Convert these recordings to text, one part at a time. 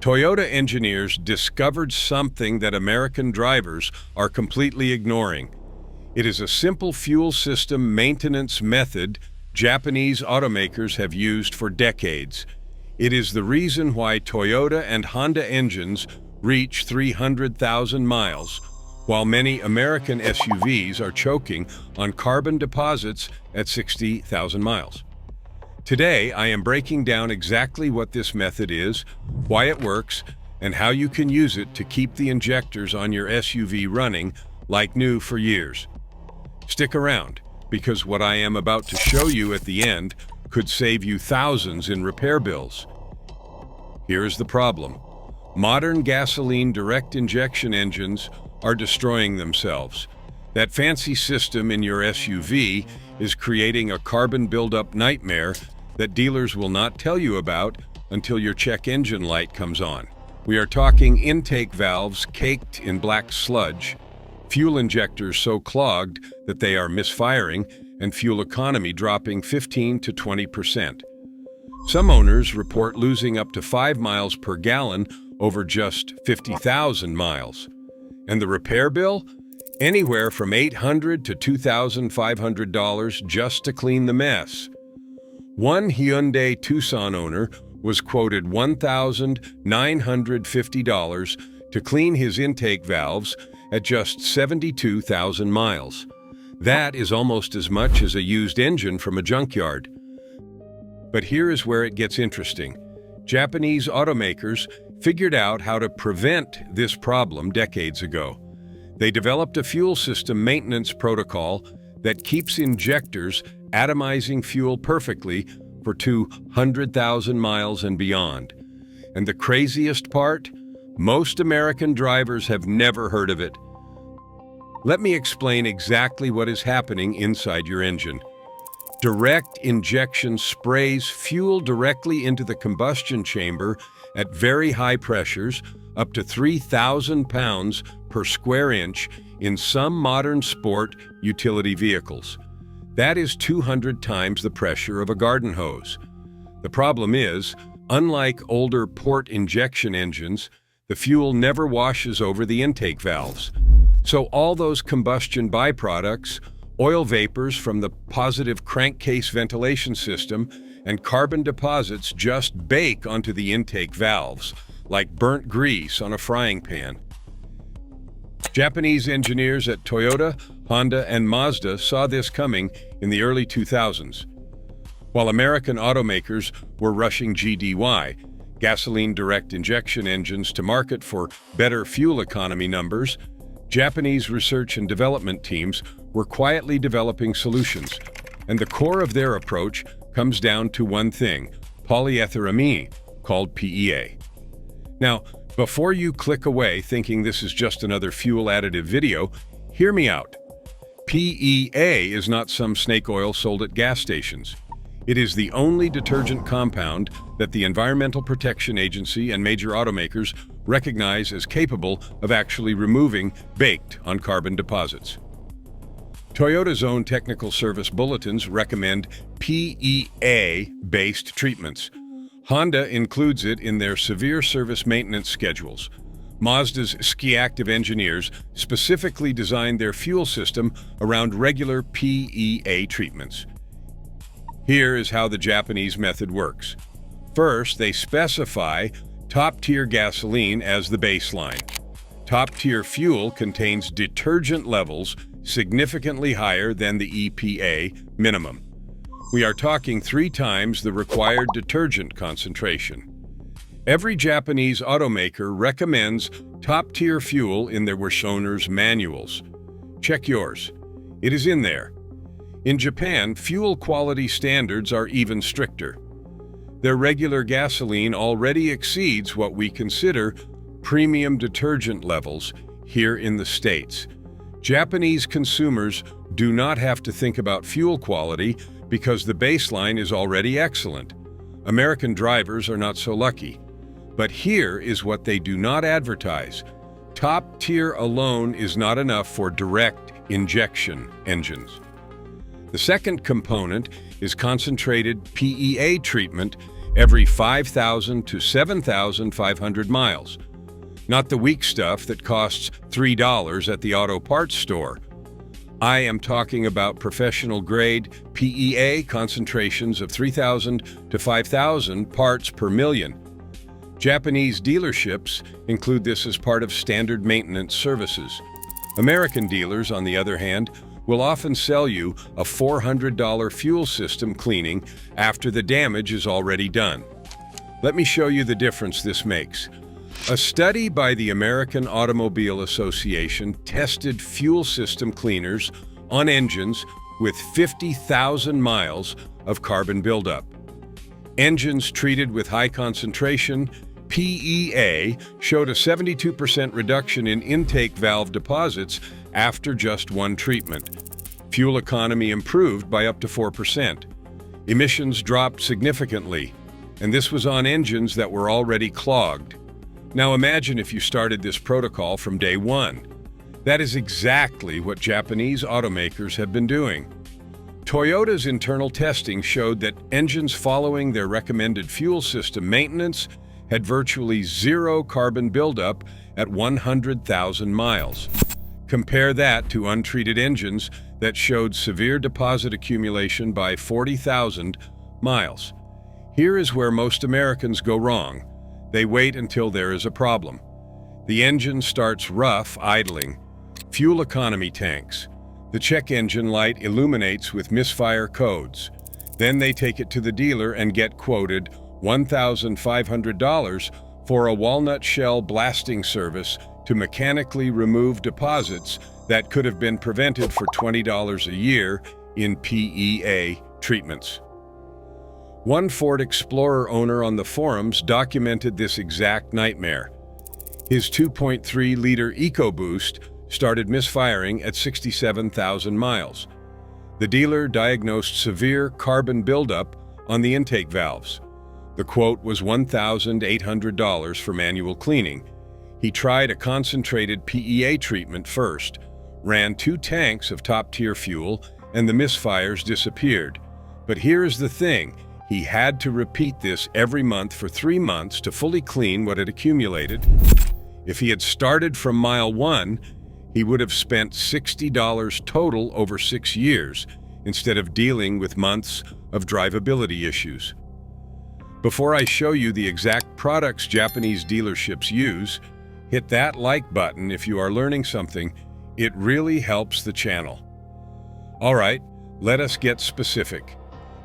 Toyota engineers discovered something that American drivers are completely ignoring. It is a simple fuel system maintenance method Japanese automakers have used for decades. It is the reason why Toyota and Honda engines reach 300,000 miles, while many American SUVs are choking on carbon deposits at 60,000 miles. Today, I am breaking down exactly what this method is, why it works, and how you can use it to keep the injectors on your SUV running like new for years. Stick around, because what I am about to show you at the end could save you thousands in repair bills. Here is the problem. Modern gasoline direct injection engines are destroying themselves. That fancy system in your SUV is creating a carbon buildup nightmare that dealers will not tell you about until your check engine light comes on. We are talking intake valves caked in black sludge, fuel injectors so clogged that they are misfiring, and fuel economy dropping 15 to 20%. Some owners report losing up to 5 miles per gallon over just 50,000 miles. And the repair bill? Anywhere from $800 to $2,500 just to clean the mess. One Hyundai Tucson owner was quoted $1,950 to clean his intake valves at just 72,000 miles. That is almost as much as a used engine from a junkyard. But here is where it gets interesting. Japanese automakers figured out how to prevent this problem decades ago. They developed a fuel system maintenance protocol that keeps injectors atomizing fuel perfectly for 200,000 miles and beyond. And the craziest part? Most American drivers have never heard of it. Let me explain exactly what is happening inside your engine. Direct injection sprays fuel directly into the combustion chamber at very high pressures, up to 3,000 pounds per square inch in some modern sport utility vehicles. That is 200 times the pressure of a garden hose. The problem is, unlike older port injection engines, the fuel never washes over the intake valves. So all those combustion byproducts, oil vapors from the positive crankcase ventilation system, and carbon deposits just bake onto the intake valves, like burnt grease on a frying pan. Japanese engineers at Toyota, Honda, and Mazda saw this coming in the early 2000s. While American automakers were rushing GDI, gasoline direct injection engines, to market for better fuel economy numbers, Japanese research and development teams were quietly developing solutions, and the core of their approach comes down to one thing: polyethyramine, called PEA. Now, before you click away thinking this is just another fuel additive video, hear me out. PEA is not some snake oil sold at gas stations. It is the only detergent compound that the Environmental Protection Agency and major automakers recognize as capable of actually removing baked on carbon deposits. Toyota's own technical service bulletins recommend PEA-based treatments. Honda includes it in their severe service maintenance schedules. Mazda's ski-active engineers specifically designed their fuel system around regular PEA treatments. Here is how the Japanese method works. First, they specify top-tier gasoline as the baseline. Top-tier fuel contains detergent levels significantly higher than the EPA minimum. We are talking 3 times the required detergent concentration. Every Japanese automaker recommends top-tier fuel in their owner's manuals. Check yours. It is in there. In Japan, fuel quality standards are even stricter. Their regular gasoline already exceeds what we consider premium detergent levels here in the States. Japanese consumers do not have to think about fuel quality because the baseline is already excellent. American drivers are not so lucky. But here is what they do not advertise. Top tier alone is not enough for direct injection engines. The second component is concentrated PEA treatment every 5,000 to 7,500 miles. Not the weak stuff that costs $3 at the auto parts store. I am talking about professional-grade PEA concentrations of 3,000 to 5,000 parts per million. Japanese dealerships include this as part of standard maintenance services. American dealers, on the other hand, will often sell you a $400 fuel system cleaning after the damage is already done. Let me show you the difference this makes. A study by the American Automobile Association tested fuel system cleaners on engines with 50,000 miles of carbon buildup. Engines treated with high concentration PEA showed a 72% reduction in intake valve deposits after just one treatment. Fuel economy improved by up to 4%. Emissions dropped significantly, and this was on engines that were already clogged. Now imagine if you started this protocol from day one. That is exactly what Japanese automakers have been doing. Toyota's internal testing showed that engines following their recommended fuel system maintenance had virtually zero carbon buildup at 100,000 miles. Compare that to untreated engines that showed severe deposit accumulation by 40,000 miles. Here is where most Americans go wrong. They wait until there is a problem. The engine starts rough, idling. Fuel economy tanks. The check engine light illuminates with misfire codes. Then they take it to the dealer and get quoted $1,500 for a walnut shell blasting service to mechanically remove deposits that could have been prevented for $20 a year in PEA treatments. One Ford Explorer owner on the forums documented this exact nightmare. His 2.3-liter EcoBoost started misfiring at 67,000 miles. The dealer diagnosed severe carbon buildup on the intake valves. The quote was $1,800 for manual cleaning. He tried a concentrated PEA treatment first, ran 2 tanks of top-tier fuel, and the misfires disappeared. But here is the thing. He had to repeat this every month for 3 months to fully clean what had accumulated. If he had started from mile 1, he would have spent $60 total over 6 years, instead of dealing with months of drivability issues. Before I show you the exact products Japanese dealerships use, hit that like button if you are learning something. It really helps the channel. All right, let us get specific.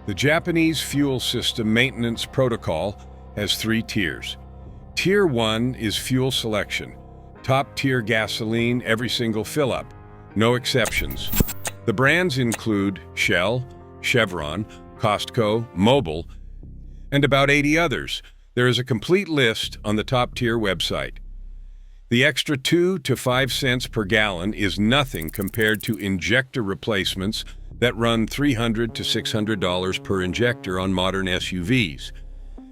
The Japanese fuel system maintenance protocol has 3 tiers. Tier 1 is fuel selection. Top-tier gasoline every single fill-up. No exceptions. The brands include Shell, Chevron, Costco, Mobil, and about 80 others. There is a complete list on the top-tier website. The extra 2 to 5 cents per gallon is nothing compared to injector replacements that run $300 to $600 per injector on modern SUVs.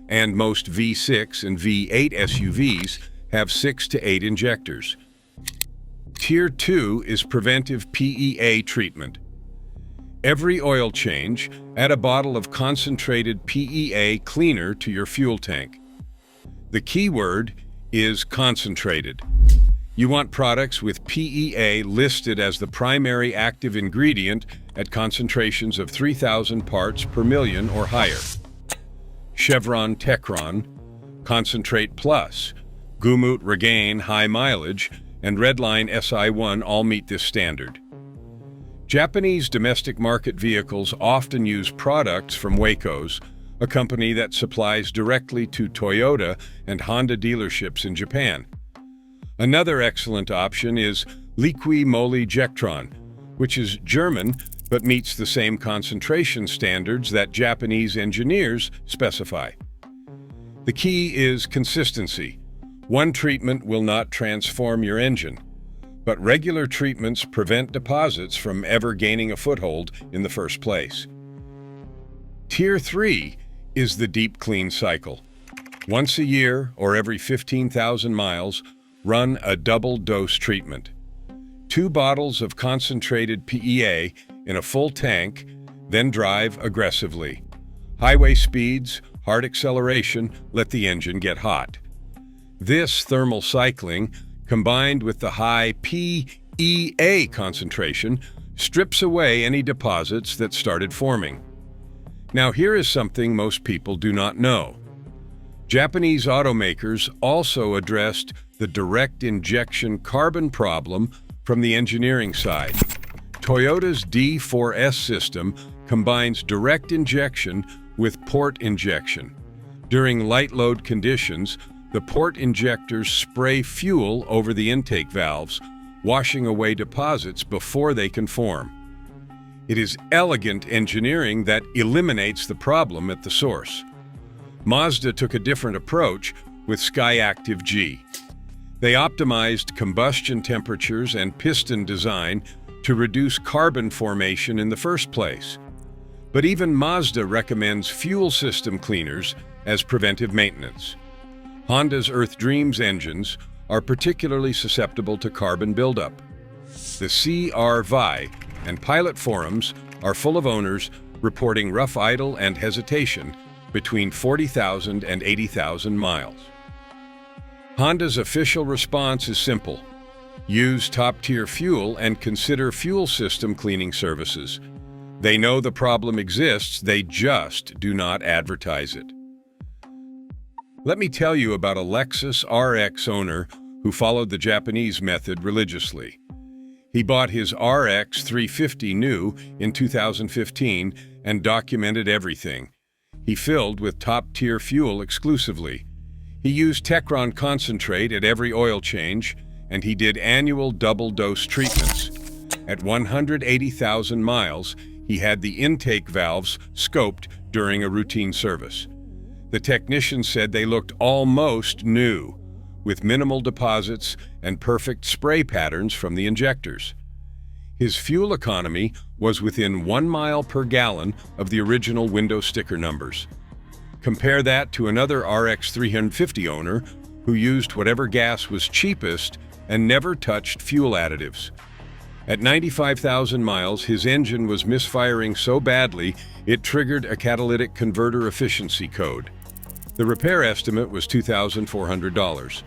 And most V6 and V8 SUVs have 6 to 8 injectors. Tier 2 is preventive PEA treatment. Every oil change, add a bottle of concentrated PEA cleaner to your fuel tank. The key word is concentrated. You want products with PEA listed as the primary active ingredient at concentrations of 3,000 parts per million or higher. Chevron Techron, Concentrate Plus, Gumut Regain High Mileage, and Redline SI1 all meet this standard. Japanese domestic market vehicles often use products from Wacos, a company that supplies directly to Toyota and Honda dealerships in Japan. Another excellent option is Liqui Moly Jectron, which is German but meets the same concentration standards that Japanese engineers specify. The key is consistency. One treatment will not transform your engine, but regular treatments prevent deposits from ever gaining a foothold in the first place. Tier 3 is the deep clean cycle. Once a year or every 15,000 miles, run a double-dose treatment. 2 bottles of concentrated PEA in a full tank, then drive aggressively. Highway speeds hard acceleration let the engine get hot. This thermal cycling, combined with the high PEA concentration, strips away any deposits that started forming. Now here is something most people do not know. Japanese automakers also addressed the direct injection carbon problem from the engineering side. Toyota's D4S system combines direct injection with port injection. During light load conditions, the port injectors spray fuel over the intake valves, washing away deposits before they can form. It is elegant engineering that eliminates the problem at the source. Mazda took a different approach with Skyactiv G. They optimized combustion temperatures and piston design to reduce carbon formation in the first place. But even Mazda recommends fuel system cleaners as preventive maintenance. Honda's Earth Dreams engines are particularly susceptible to carbon buildup. The CR-Vi and pilot forums are full of owners reporting rough idle and hesitation between 40,000 and 80,000 miles. Honda's official response is simple. Use top-tier fuel and consider fuel system cleaning services. They know the problem exists, they just do not advertise it. Let me tell you about a Lexus RX owner who followed the Japanese method religiously. He bought his RX 350 new in 2015 and documented everything. He filled with top-tier fuel exclusively. He used Techron concentrate at every oil change, and he did annual double-dose treatments. At 180,000 miles, he had the intake valves scoped during a routine service. The technician said they looked almost new, with minimal deposits and perfect spray patterns from the injectors. His fuel economy was within 1 mile per gallon of the original window sticker numbers. Compare that to another RX 350 owner who used whatever gas was cheapest and never touched fuel additives. At 95,000 miles, his engine was misfiring so badly it triggered a catalytic converter efficiency code. The repair estimate was $2,400.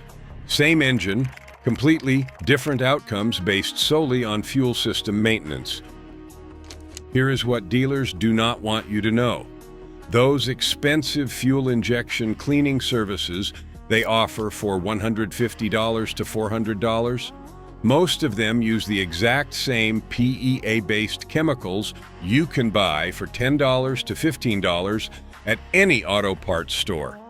Same engine, completely different outcomes based solely on fuel system maintenance. Here is what dealers do not want you to know. Those expensive fuel injection cleaning services they offer for $150 to $400, most of them use the exact same PEA-based chemicals you can buy for $10 to $15 at any auto parts store.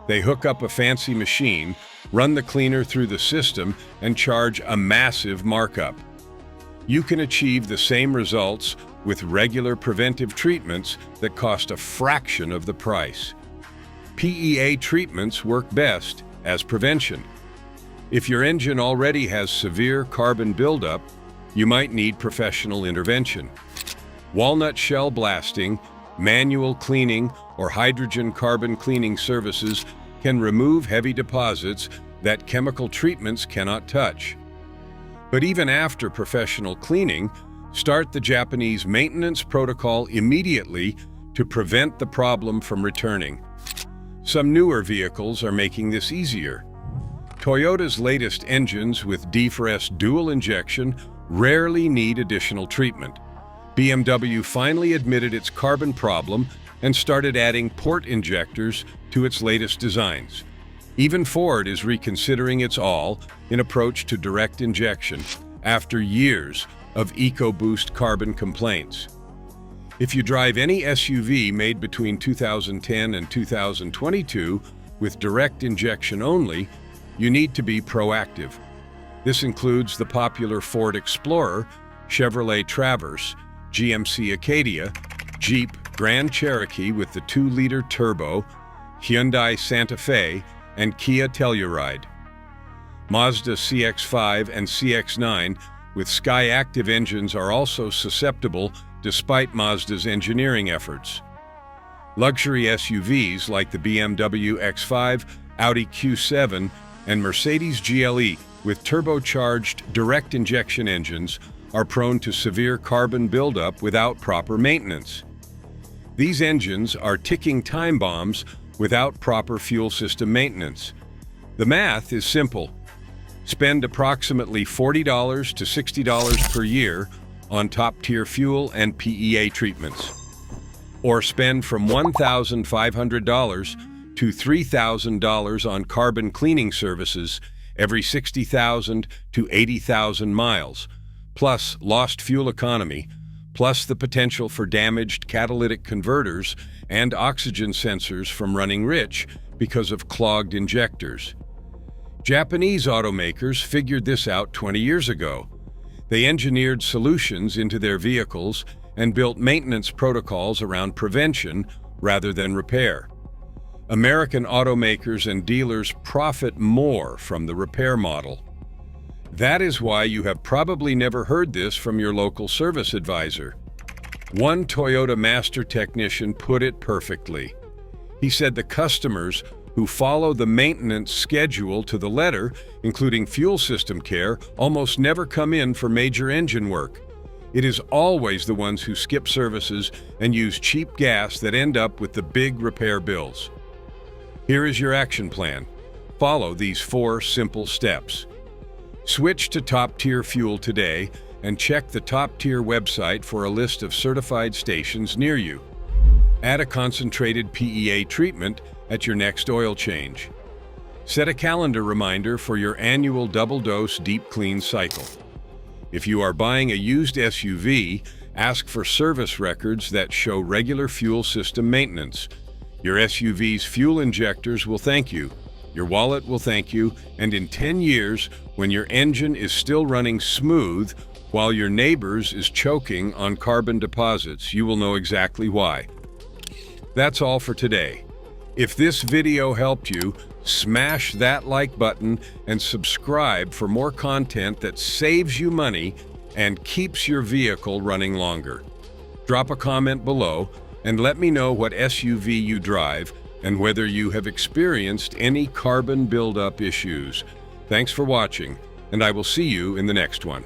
They hook up a fancy machine, run the cleaner through the system, and charge a massive markup. You can achieve the same results with regular preventive treatments that cost a fraction of the price. PEA treatments work best as prevention. If your engine already has severe carbon buildup, you might need professional intervention. Walnut shell blasting, manual cleaning, or hydrogen carbon cleaning services can remove heavy deposits that chemical treatments cannot touch. But even after professional cleaning, start the Japanese maintenance protocol immediately to prevent the problem from returning. Some newer vehicles are making this easier. Toyota's latest engines with D4S dual injection rarely need additional treatment. BMW finally admitted its carbon problem and started adding port injectors to its latest designs. Even Ford is reconsidering its all-in approach to direct injection after years of EcoBoost carbon complaints. If you drive any SUV made between 2010 and 2022 with direct injection only, you need to be proactive. This includes the popular Ford Explorer, Chevrolet Traverse, GMC Acadia, Jeep Grand Cherokee with the 2-liter turbo, Hyundai Santa Fe, and Kia Telluride. Mazda CX-5 and CX-9 with Skyactiv engines are also susceptible despite Mazda's engineering efforts. Luxury SUVs like the BMW X5, Audi Q7, and Mercedes GLE with turbocharged direct injection engines are prone to severe carbon buildup without proper maintenance. These engines are ticking time bombs without proper fuel system maintenance. The math is simple. Spend approximately $40 to $60 per year on top-tier fuel and PEA treatments. Or spend from $1,500 to $3,000 on carbon cleaning services every 60,000 to 80,000 miles, plus lost fuel economy, plus the potential for damaged catalytic converters and oxygen sensors from running rich because of clogged injectors. Japanese automakers figured this out 20 years ago. They engineered solutions into their vehicles and built maintenance protocols around prevention rather than repair. American automakers and dealers profit more from the repair model. That is why you have probably never heard this from your local service advisor. One Toyota master technician put it perfectly. He said the customers who follow the maintenance schedule to the letter, including fuel system care, almost never come in for major engine work. It is always the ones who skip services and use cheap gas that end up with the big repair bills. Here is your action plan. Follow these 4 simple steps. Switch to top-tier fuel today and check the top-tier website for a list of certified stations near you. Add a concentrated PEA treatment at your next oil change. Set a calendar reminder for your annual double-dose deep clean cycle. If you are buying a used SUV, ask for service records that show regular fuel system maintenance. Your SUV's fuel injectors will thank you, your wallet will thank you, and in 10 years, when your engine is still running smooth while your neighbor's is choking on carbon deposits, you will know exactly why. That's all for today. If this video helped you, smash that like button and subscribe for more content that saves you money and keeps your vehicle running longer. Drop a comment below and let me know what SUV you drive and whether you have experienced any carbon buildup issues. Thanks for watching, and I will see you in the next one.